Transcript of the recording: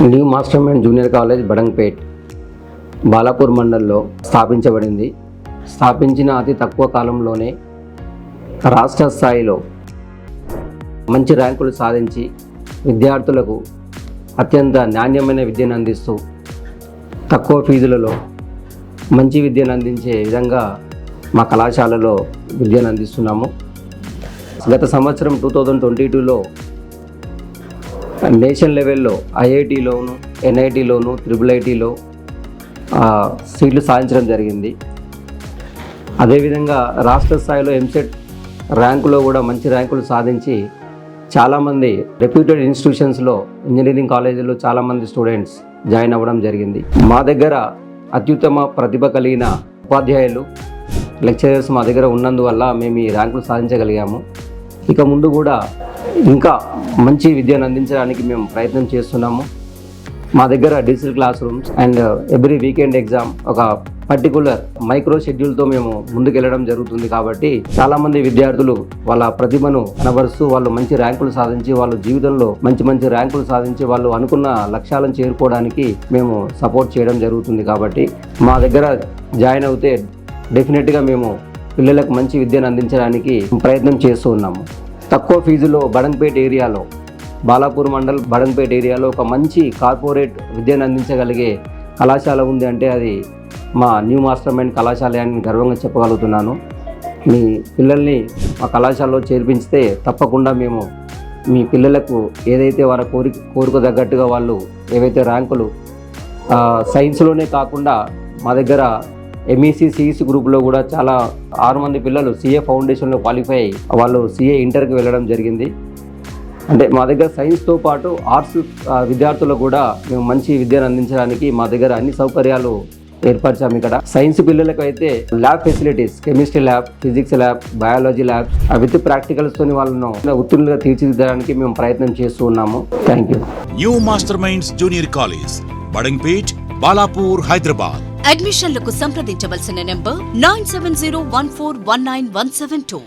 New master mind junior college Badangpet Balapur మండల్లో స్థాపించబడింది. స్థాపించిన అతి తక్కువ కాలంలోనే రాష్ట్ర స్థాయిలో మంచి ర్యాంకులు సాధించి విద్యార్థులకు అత్యంత నాణ్యమైన విద్యను అందిస్తూ తక్కువ ఫీజులలో మంచి విద్యను అందించే విధంగా మా కళాశాలలో విద్యను అందిస్తున్నాము. గత సంవత్సరం 2022లో నేషనల్ లెవెల్లో ఐఐటీలోను, ఎన్ఐటీలోను, IIITలో సీట్లు సాధించడం జరిగింది. అదేవిధంగా రాష్ట్ర స్థాయిలో ఎంసెట్ ర్యాంకులో కూడా మంచి ర్యాంకులు సాధించి చాలామంది రెప్యూటెడ్ ఇన్స్టిట్యూషన్స్లో ఇంజనీరింగ్ కాలేజీలో చాలామంది స్టూడెంట్స్ జాయిన్ అవ్వడం జరిగింది. మా దగ్గర అత్యుత్తమ ప్రతిభ కలిగిన ఉపాధ్యాయులు, లెక్చరర్స్ మా దగ్గర ఉన్నందువల్ల మేము ఈ ర్యాంకులు సాధించగలిగాము. ఇక ముందు కూడా ఇంకా మంచి విద్యను అందించడానికి మేము ప్రయత్నం చేస్తున్నాము. మా దగ్గర digital class rooms and every weekend exam ఒక పర్టికులర్ మైక్రో షెడ్యూల్తో మేము ముందుకెళ్ళడం జరుగుతుంది. కాబట్టి చాలామంది విద్యార్థులు వాళ్ళ ప్రతిభను కనబరుస్తూ వాళ్ళు మంచి ర్యాంకులు సాధించి వాళ్ళ జీవితంలో మంచి ర్యాంకులు సాధించి వాళ్ళు అనుకున్న లక్ష్యాలను చేరుకోవడానికి మేము సపోర్ట్ చేయడం జరుగుతుంది. కాబట్టి మా దగ్గర జాయిన్ అవుతే డెఫినెట్గా మేము పిల్లలకు మంచి విద్యను అందించడానికి ప్రయత్నం చేస్తూ ఉన్నాము. తక్కువ ఫీజులో బడంగ్పేట్ ఏరియాలో, బాలాపూర్ మండల్ బడంగ్పేట్ ఏరియాలో ఒక మంచి కార్పొరేట్ విద్యను అందించగలిగే కళాశాల ఉంది అంటే అది మా న్యూ మాస్టర్ మైండ్ కళాశాల అని గర్వంగా చెప్పగలుగుతున్నాను. మీ పిల్లల్ని మా కళాశాలలో చేర్పించితే తప్పకుండా మేము మీ పిల్లలకు ఏదైతే వారి కోరిక తగ్గట్టుగా వాళ్ళు ఏవైతే ర్యాంకులు సైన్స్లోనే కాకుండా మా దగ్గర MEC CEC గ్రూప్లో కూడా చాలా 6 మంది పిల్లలు CA ఫౌండేషన్లో క్వాలిఫై అయ్యి వాళ్ళు CA ఇంటర్కి వెళ్ళడం జరిగింది. అంటే మా దగ్గర సైన్స్తో పాటు ఆర్ట్స్ విద్యార్థులకు కూడా మేము మంచి విద్యను అందించడానికి మా దగ్గర అన్ని సౌకర్యాలు ఏర్పరిచాము. ఇక్కడ సైన్స్ పిల్లలకు అయితే lab facilities, chemistry lab, physics lab, biology lab with ప్రాక్టికల్స్తో వాళ్ళను ఉత్తీర్ణులుగా తీర్చిదిద్దడానికి మేము ప్రయత్నం చేస్తూ ఉన్నాము. Thank you. New master minds junior college Badangpet, Balapur, Hyderabad. అడ్మిషన్లకు సంప్రదించవలసిన నెంబర్ 9701419172.